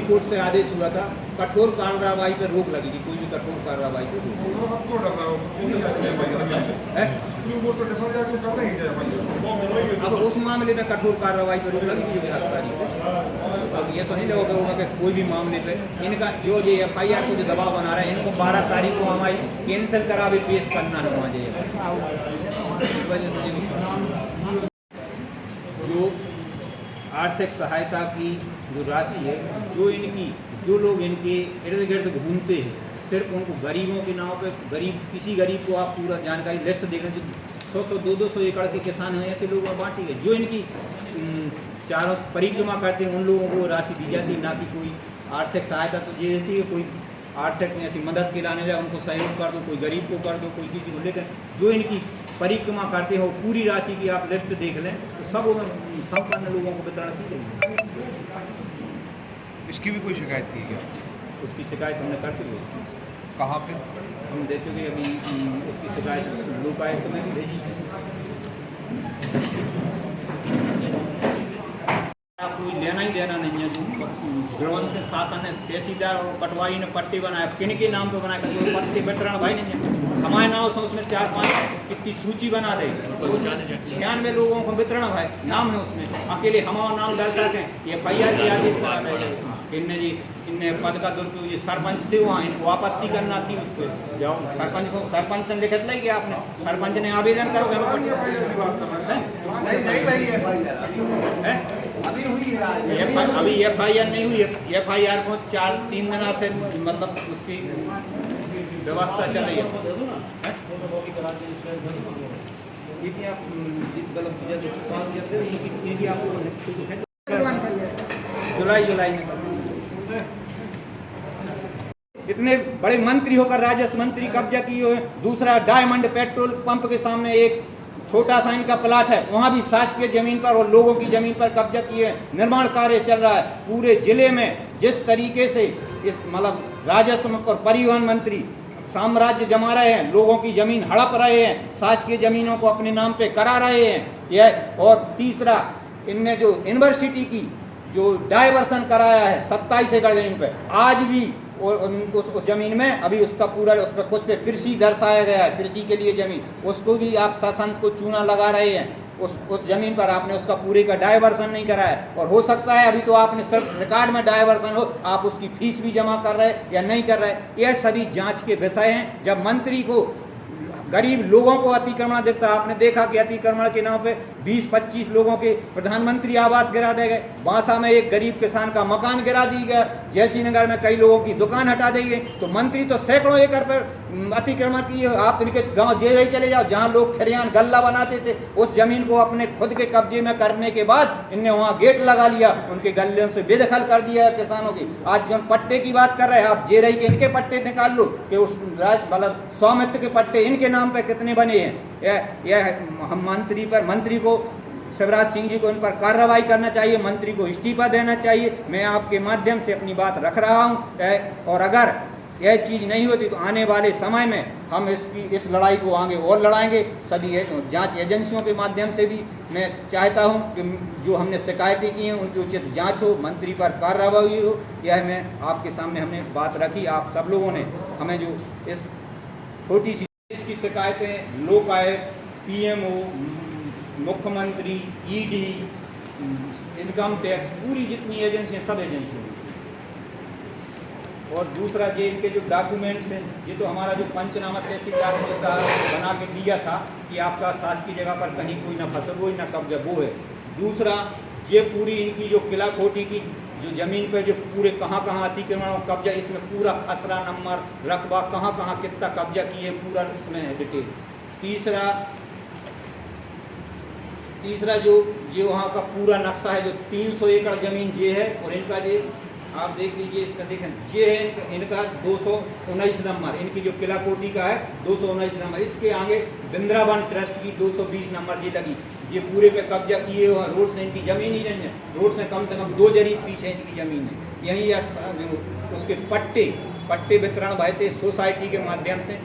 Court से आदेश हुआ था, कठोर कार्रवाई पर रोक लगेगी, कोई भी कठोर कार्रवाई पर अब उस मामले में कठोर कार्रवाई पर रोक लगेगी जो गिरफ्तारी है। अब ये समझ लो कि कोई भी मामले पे इनका जो ये FIR को जो दबाव बना रहा है, इनको 12 तारीख को हमारी कैंसिल करा भी पेश करना है वहाँ जो आर्थिक सहायता की जो राशि है, जो लोग इनके इर्द गिर्द घूमते हैं, सिर्फ उनको गरीबों के नाम पे किसी गरीब को आप पूरा जानकारी लिस्ट देख रहे हैं, 100-100, 200 एकड़ के किसान हैं, ऐसे लोगों में बांटी है। जो इनकी चारों परिक्रमा करते हैं उन लोगों को राशि दी जाती है, ना कि कोई आर्थिक सहायता तो ये देती है, कोई आर्थिक ऐसी मदद के लाने जाए उनको सहयोग कर दो, कोई गरीब को कर दो, कोई किसी को लेकर जो इनकी परिक्रमा करते हो पूरी राशि की आप लिस्ट देख लें तो सब संपन्न लोगों को वितरण की गई। इसकी भी कोई शिकायत की क्या? उसकी शिकायत हमने कर दी है। कहाँ पे? हम दे चुके अभी उसकी शिकायत लोकायुक्त में भी भेजी है। कोई लेना ही देना नहीं है, जो ग्रहण से शासन है, तहसीलदार और पटवारी ने पट्टे बनाए, किन के नाम पे बनाए, पट्टे वितरण भाई नहीं है, हमारे नाम से उसमें 4-5 कितनी सूची बना दे, 96 लोगों को वितरण भाई नाम है उसमें, अकेले हमारा नाम डाल जाते हैं, ये FIR की आदेश करा रहे हैं इनने पद का दुरुपयोग, ये सरपंच थे वहाँ, इनको आपत्ति करना थी उस पर, जाओ सरपंच ने लिखत लाई कि आपने सरपंच ने आवेदन करो अभी FIR नहीं हुई, FIR को 4-3 दिन से मतलब उसकी व्यवस्था चल रही है। जुलाई में इतने बड़े मंत्री होकर राजस्व मंत्री कब्जा किए हुए। दूसरा, डायमंड पेट्रोल पंप के सामने एक छोटा सा इनका प्लाट है, वहाँ भी शासकीय जमीन पर और लोगों की जमीन पर कब्जा किए, निर्माण कार्य चल रहा है। पूरे जिले में जिस तरीके से इस मतलब राजस्व और परिवहन मंत्री साम्राज्य जमा रहे हैं, लोगों की जमीन हड़प रहे हैं, शासकीय जमीनों को अपने नाम पे करा रहे हैं यह। और तीसरा, इनने जो यूनिवर्सिटी की जो डायवर्सन कराया है 27 एकड़ जमीन पे, आज भी उस जमीन में अभी उसका पूरा उस पर कुछ पे कृषि दर्शाया गया है, कृषि के लिए जमीन, उसको भी आप शासन को चूना लगा रहे हैं। उस जमीन पर आपने उसका पूरे का डायवर्सन नहीं कराया, और हो सकता है अभी तो आपने सिर्फ रिकॉर्ड में डायवर्सन हो, आप उसकी फीस भी जमा कर रहे हैं या नहीं कर रहे। यह सभी जांच के विषय हैं। जब मंत्री को गरीब लोगों को अतिक्रमण देता, आपने देखा कि अतिक्रमण के नाम पे 20-25 लोगों के प्रधानमंत्री आवास गिरा दे गए, बांसा में एक गरीब किसान का मकान गिरा दी गया, जयसी नगर में कई लोगों की दुकान हटा दी गई। तो मंत्री तो सैकड़ों एकड़ पर अतिक्रमण किए। आप इनके गांव जेल चले जाओ, जहां लोग खरियान गल्ला बनाते थे, उस जमीन को अपने खुद के कब्जे में करने के बाद इनने वहां गेट लगा लिया, उनके गल्ले से बेदखल कर दिया किसानों की। आज जो पट्टे की बात कर रहे हैं आप, जेरई के इनके पट्टे निकाल लो कि उस मतलब स्वामित्व के पट्टे इनके नाम पे कितने बने हैं। यह हम मंत्री को शिवराज सिंह जी को इन पर कार्रवाई करना चाहिए, मंत्री को इस्तीफा देना चाहिए। मैं आपके माध्यम से अपनी बात रख रहा हूं, और अगर यह चीज़ नहीं होती तो आने वाले समय में हम इस लड़ाई को आगे और लड़ाएंगे। सभी जांच एजेंसियों के माध्यम से भी मैं चाहता हूं कि जो हमने शिकायतें की हैं उनकी उचित जांच हो, मंत्री पर कार्रवाई हो। यह मैं आपके सामने हमने बात रखी, आप सब लोगों ने हमें जो इस छोटी सी इसकी शिकायतें लोकायुक्त, PMO, मुख्यमंत्री, ED, इनकम टैक्स, पूरी जितनी एजेंसियाँ सब एजेंसियों। और दूसरा, ये इनके जो डॉक्यूमेंट्स हैं, ये तो हमारा जो पंचनामा तहसीलदार ने बना के दिया था कि आपका शासकीय जगह पर कहीं कोई ना फसल हो ना कब्जा, वो है। दूसरा, ये पूरी इनकी जो किला कोठी की जो जमीन पे जो पूरे कहाँ अतिक्रमण और कब्जा, इसमें पूरा खसरा नंबर, रकबा, कहाँ कितना कब्जा किए, पूरा इसमें है डिटेल। तीसरा जो वहाँ का पूरा नक्शा है, जो 300 एकड़ जमीन ये है, और इनका ये आप देख लीजिए, इसका देखें, ये है इनका 219 नंबर, इनकी जो किला कोठी का है 219 नंबर। इसके आगे वृंदावन ट्रस्ट की 220 नंबर ये लगी। ये पूरे पे कब्जा किए हुए, रोड से इनकी जमीन ही नहीं है, रोड से कम 2 जरीब पीछे इनकी जमीन है। यही उसके पट्टे पट्टे वितरण भए थे सोसाइटी के माध्यम से,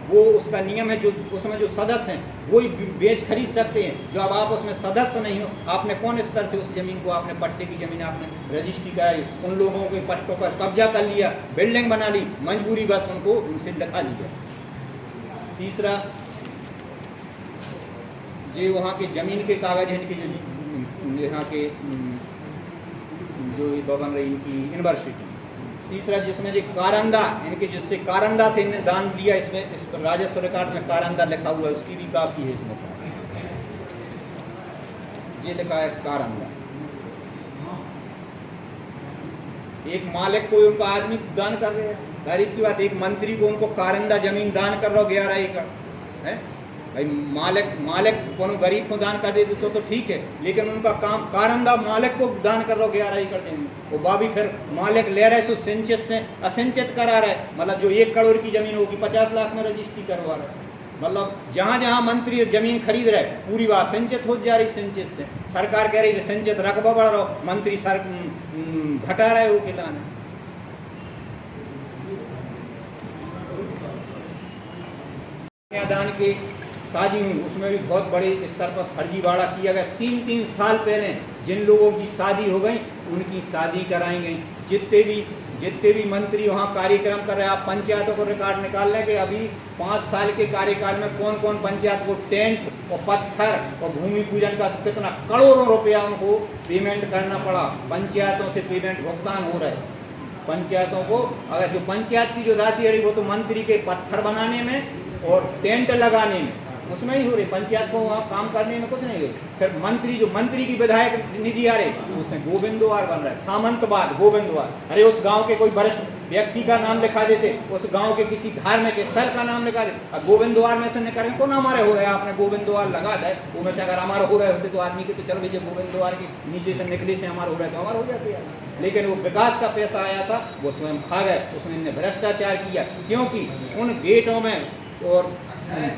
वो उसका नियम है, जो उसमें जो सदस्य हैं वो ही बेच खरीद सकते हैं। जो अब आप उसमें सदस्य नहीं हो, आपने कौन स्तर से उस जमीन को, आपने पट्टे की जमीन आपने रजिस्ट्री कराई, उन लोगों के पट्टों पर कब्जा कर लिया, बिल्डिंग बना ली, मजबूरी बस उनको उनसे लिखा लिया। तीसरा, जो वहाँ के जमीन के कागज हैं, इनके जो यहाँ के जो बन रही इनकी यूनिवर्सिटी। तीसरा, जिसमें जो कारंदा, इनके जिससे कारंदा से इन्हें दान लिया, इसमें इस राजस्व रिकॉर्ड में कारंदा लिखा हुआ है, उसकी भी काफी है इसमें, ये लिखा है कारंदा। एक मालिक को उनका आदमी दान कर रहे हैं, गरीब की बात, एक मंत्री को उनको कारंदा जमीन दान कर रहा हो 11 एकड़ है भाई। मालिक को गरीब को दान कर देते तो ठीक है, लेकिन उनका काम कारंदा मालिक को दान कर रहा हो 11 एकड़ जमीन, वो बाबी फिर मालिक ले रहे सो सिंचित से असिंचित करा रहे, मतलब जो 1 करोड़ की जमीन होगी 50 लाख में रजिस्ट्री करवा रहे। मतलब जहाँ जहाँ मंत्री जमीन खरीद रहे पूरी बात सिंचित हो जा रही, सिंचित से सरकार कह रही सिंचित रकबा बढ़ रहा हो, मंत्री सर घटा रहे हो खिलाने। दान के शादी हुई, उसमें भी बहुत बड़े स्तर पर फर्जीवाड़ा किया गया। 3-3 साल पहले जिन लोगों की शादी हो गई उनकी शादी कराई गई। जितने भी मंत्री वहाँ कार्यक्रम कर रहे हैं, आप पंचायतों को रिकॉर्ड निकाल लेंगे, अभी 5 साल के कार्यकाल में कौन कौन पंचायत को टेंट और पत्थर और भूमि पूजन का कितना करोड़ों रुपया उनको पेमेंट करना पड़ा। पंचायतों से पेमेंट भुगतान हो रहा है पंचायतों को। अगर जो पंचायत की जो राशि है वो तो मंत्री के पत्थर बनाने में और टेंट लगाने में उसमें ही हो रही, पंचायत को वहाँ काम करने में कुछ नहीं हो। फिर मंत्री की विधायक निधि आ रही, उसमें गोविंदवार बन रहा है, सामंतवाद गोविंदवार। अरे उस गांव के कोई वरिष्ठ व्यक्ति का नाम लिखा देते, उस गांव के किसी धार्मिक स्थल का नाम लिखा देते। गोविंदवार में से न करें कौन हमारे हो रहा है, आपने गोविंदवार लगा दे, वो में से अगर हमारे हो रहे होते तो आदमी के तो चल भैया गोविंदवार के नीचे से निकले से हमारे हो रहे तो हमारे हो जाते हैं। लेकिन वो विकास का पैसा आया था वो स्वयं खा गए, उसमें भ्रष्टाचार किया, क्योंकि उन गेटों में और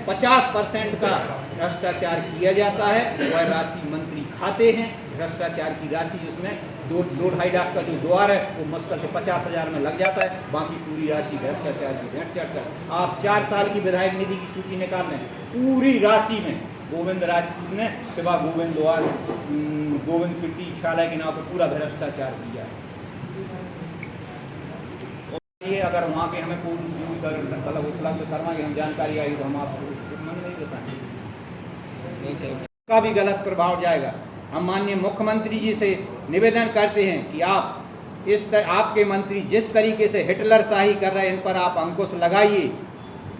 50% का भ्रष्टाचार किया जाता है, वह राशि मंत्री खाते हैं। भ्रष्टाचार की राशि जिसमें 2-2.5 लाख का जो द्वार है वो मुश्किल से 50,000 में लग जाता है, बाकी पूरी राशि भ्रष्टाचार की भेंट चढ़ता है। आप 4 साल की विधायक निधि की सूची निकाल लें, पूरी राशि में गोविंद राज ने सिवा गोविंदवार गोविंद प्रतीक्षालय के नाम पर पूरा भ्रष्टाचार किया है। ये अगर वहाँ के हमें कोई मतलब उपलब्ध करवाएंगे हम जानकारी आई तो हम आपको मन नहीं बताएंगे, का भी गलत प्रभाव जाएगा। हम माननीय मुख्यमंत्री जी से निवेदन करते हैं कि आप आपके मंत्री जिस तरीके से हिटलर शाही कर रहे हैं इन पर आप अंकुश लगाइए,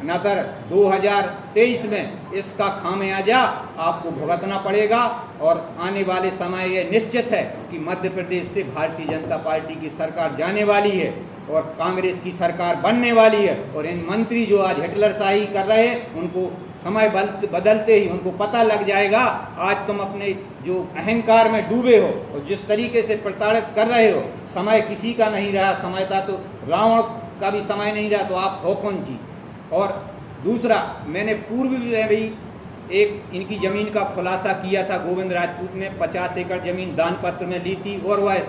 नतर 2023 में इसका खामियाजा आपको भुगतना पड़ेगा। और आने वाले समय ये निश्चित है कि मध्य प्रदेश से भारतीय जनता पार्टी की सरकार जाने वाली है और कांग्रेस की सरकार बनने वाली है। और इन मंत्री जो आज हिटलर शाही कर रहे हैं उनको समय बदलते ही उनको पता लग जाएगा, आज तुम अपने जो अहंकार में डूबे हो और जिस तरीके से प्रताड़ित कर रहे हो, समय किसी का नहीं रहा, समय था तो रावण का भी समय नहीं रहा, तो आप हो कौन जी। और दूसरा, मैंने पूर्व में भी एक इनकी ज़मीन का खुलासा किया था, गोविंद राजपूत ने 50 एकड़ ज़मीन दान पत्र में ली थी और वह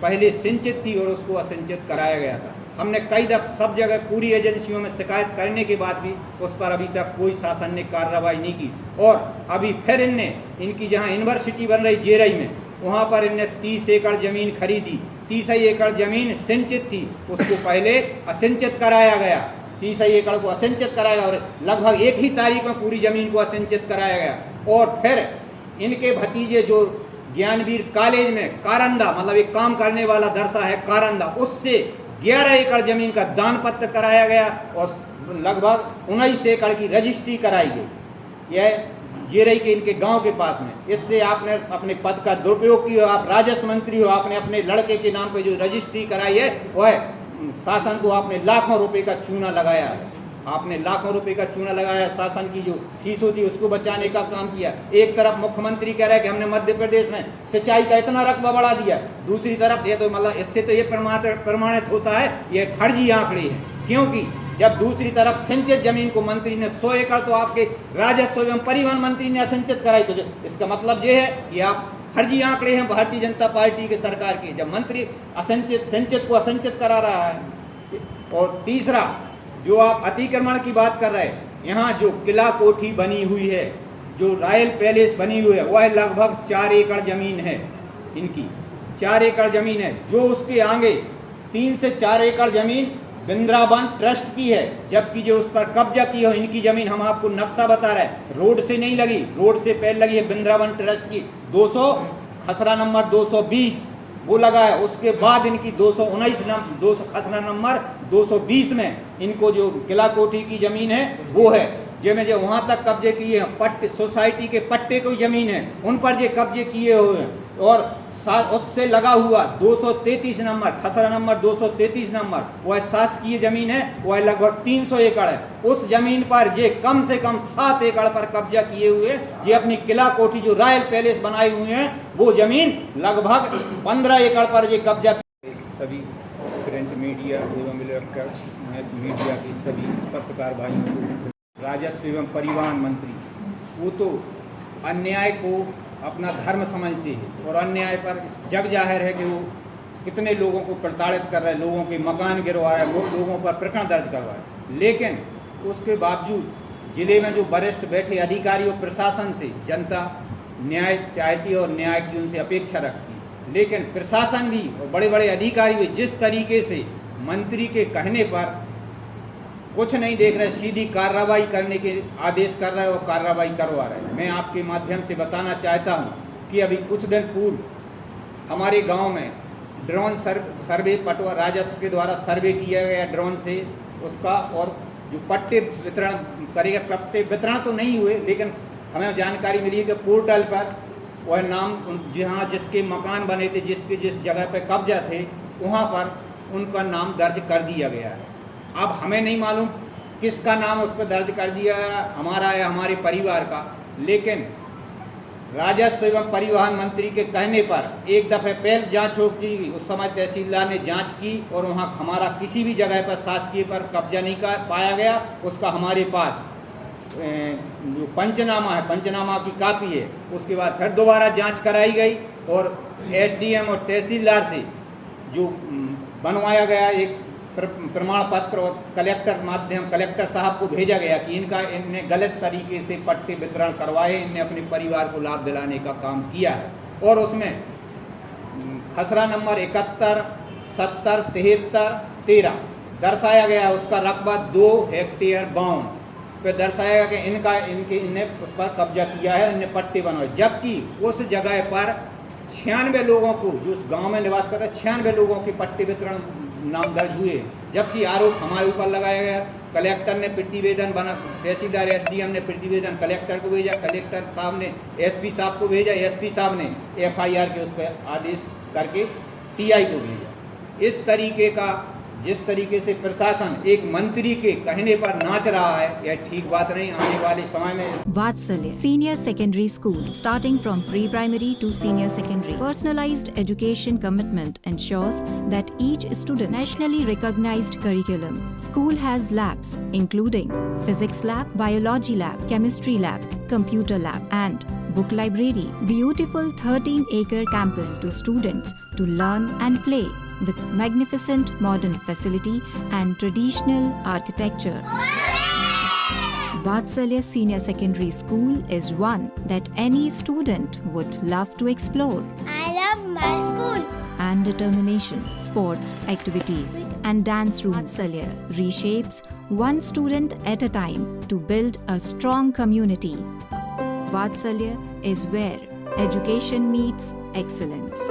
पहले सिंचित थी और उसको असिंचित कराया गया था। हमने कई सब जगह पूरी एजेंसियों में शिकायत करने के बाद भी उस पर अभी तक कोई शासन ने कार्रवाई नहीं की। और अभी फिर इनकी जहाँ यूनिवर्सिटी बन रही जेरई में, वहाँ पर इनने 30 एकड़ ज़मीन खरीदी। 30 एकड़ ज़मीन सिंचित थी, उसको पहले असिंचित कराया गया, 30 एकड़ को असिंचित कराया गया और लगभग एक ही तारीख में पूरी ज़मीन को असिंचित कराया गया। और फिर इनके भतीजे जो ज्ञानवीर कॉलेज में कारंदा, मतलब एक काम करने वाला दरसा है कारंदा, उससे 11 एकड़ जमीन का दान पत्र कराया गया और लगभग 19 एकड़ की रजिस्ट्री कराई गई। यह जेरई के इनके गांव के पास में। इससे आपने अपने पद का दुरुपयोग किया, आप राजस्व मंत्री हो, आपने अपने लड़के के नाम पे जो रजिस्ट्री कराई है वह शासन को आपने लाखों रुपए का चूना लगाया है। आपने लाखों रुपए का चूना लगाया, शासन की जो फीस होती है उसको बचाने का काम किया। एक तरफ मुख्यमंत्री कह रहा है कि हमने मध्य प्रदेश में सिंचाई का इतना रकबा बढ़ा दिया, दूसरी तरफ ये तो मतलब इससे तो ये प्रमाणित होता है ये फर्जी आंकड़े हैं, क्योंकि जब दूसरी तरफ सिंचित जमीन को मंत्री ने 100 एकड़ तो आपके राजस्व एवं परिवहन मंत्री ने असिंचित कराई, तो इसका मतलब ये है कि आप फर्जी आंकड़े हैं भारतीय जनता पार्टी के सरकार के, जब मंत्री सिंचित को असिंचित करा रहा है। और तीसरा, जो आप अतिक्रमण की बात कर रहे हैं, यहाँ जो किला कोठी बनी हुई है, जो रॉयल पैलेस बनी हुई है, वह लगभग 4 एकड़ जमीन है इनकी, 4 एकड़ जमीन है। जो उसके आगे 3 से 4 एकड़ जमीन वृंदावन ट्रस्ट की है, जबकि जो उस पर कब्जा की है इनकी जमीन, हम आपको नक्शा बता रहे हैं, रोड से नहीं लगी, रोड से पहले लगी है वृंदावन ट्रस्ट की 200 खसरा नंबर 220 वो लगा है। उसके बाद इनकी 219 खसरा नंबर 220 में इनको जो किला कोठी की जमीन है वो है, जिसमें जो वहाँ तक कब्जे किए हैं, पट्टे सोसाइटी के पट्टे की जमीन है उन पर जो कब्जे किए हुए हैं। और उससे लगा हुआ 233 नंबर खसरा नंबर 233 नंबर वह शासकीय जमीन है, वह लगभग 300 एकड़ है। उस जमीन पर ये कम से कम 7 एकड़ पर कब्जा किए हुए, ये अपनी किला कोठी जो रॉयल पैलेस बनाए हुए हैं वो जमीन लगभग 15 एकड़ पर ये कब्जा। सभी प्रिंट मीडिया एवं इलेक्ट्रॉनिक्स मीडिया के सभी पत्रकार भाइयों को, राजस्व एवं परिवहन मंत्री वो तो अन्याय को अपना धर्म समझते हैं और अन्याय पर जग जाहिर है कि वो कितने लोगों को प्रताड़ित कर रहे हैं, लोगों के मकान गिरवाए, लोगों पर प्रकरण दर्ज करवाए। लेकिन उसके बावजूद जिले में जो वरिष्ठ बैठे अधिकारी और प्रशासन से जनता न्याय चाहती और न्याय की उनसे अपेक्षा रखती, लेकिन प्रशासन भी और बड़े बड़े अधिकारी भी जिस तरीके से मंत्री के कहने पर कुछ नहीं देख रहे, सीधी कार्रवाई करने के आदेश कर रहे और कार्रवाई करवा रहे। मैं आपके माध्यम से बताना चाहता हूं कि अभी कुछ दिन पूर्व हमारे गांव में ड्रोन सर्वे पटवा राजस्व के द्वारा सर्वे किया गया ड्रोन से उसका, और जो पट्टे वितरण करेगा, पट्टे वितरण तो नहीं हुए लेकिन हमें जानकारी मिली है कि पोर्टल पर वह नाम जहाँ जिसके मकान बने थे, जिस जगह पर कब्जा थे वहाँ पर उनका नाम दर्ज कर दिया गया है। अब हमें नहीं मालूम किसका नाम उस पर दर्ज कर दिया हमारा या हमारे परिवार का, लेकिन राजस्व एवं परिवहन मंत्री के कहने पर एक दफ़े पहले जांच हो गई, उस समय तहसीलदार ने जांच की और वहां हमारा किसी भी जगह पर शासकीय पर कब्जा नहीं कर पाया गया। उसका हमारे पास जो पंचनामा है, पंचनामा की कापी है। उसके बाद फिर दोबारा जांच कराई गई और एसडीएम और तहसीलदार से जो बनवाया गया एक प्रमाण पत्र और कलेक्टर साहब को भेजा गया कि इनने गलत तरीके से पट्टे वितरण करवाए, इनने अपने परिवार को लाभ दिलाने का काम किया है। और उसमें खसरा नंबर 71, 70, 73, 13 दर्शाया गया, उसका रकबा 2 हेक्टेयर 52 पे दर्शाया गया कि इनने उस पर कब्जा किया है, इनने पट्टे बनवाए, जबकि उस जगह पर 96 लोगों को जो उस गाँव में निवास करते 96 लोगों के पट्टे वितरण नाम दर्ज हुए, जबकि आरोप हमारे ऊपर लगाया गया। कलेक्टर ने प्रतिवेदन बना, तहसीलदार एसडीएम ने प्रतिवेदन कलेक्टर को भेजा, कलेक्टर साहब ने एसपी साहब को भेजा, एसपी साहब ने एफआईआर के उस पर आदेश करके टीआई को भेजा। इस तरीके का जिस तरीके से प्रशासन एक मंत्री के कहने पर नाच रहा है, यह ठीक बात नहीं। आने वाले समय में Vatsalya Senior Secondary School, starting from pre-primary to senior secondary. Personalized education commitment ensures that each student nationally recognized curriculum. School has labs including physics lab, biology lab, chemistry lab, computer lab and book library. Beautiful 13-acre campus to students to learn and play with magnificent modern facility and traditional architecture. Vatsalya Senior Secondary School is one that any student would love to explore. I love my school. And determinations, sports, activities, and dance room. Vatsalya reshapes one student at a time to build a strong community. Vatsalya is where education meets excellence.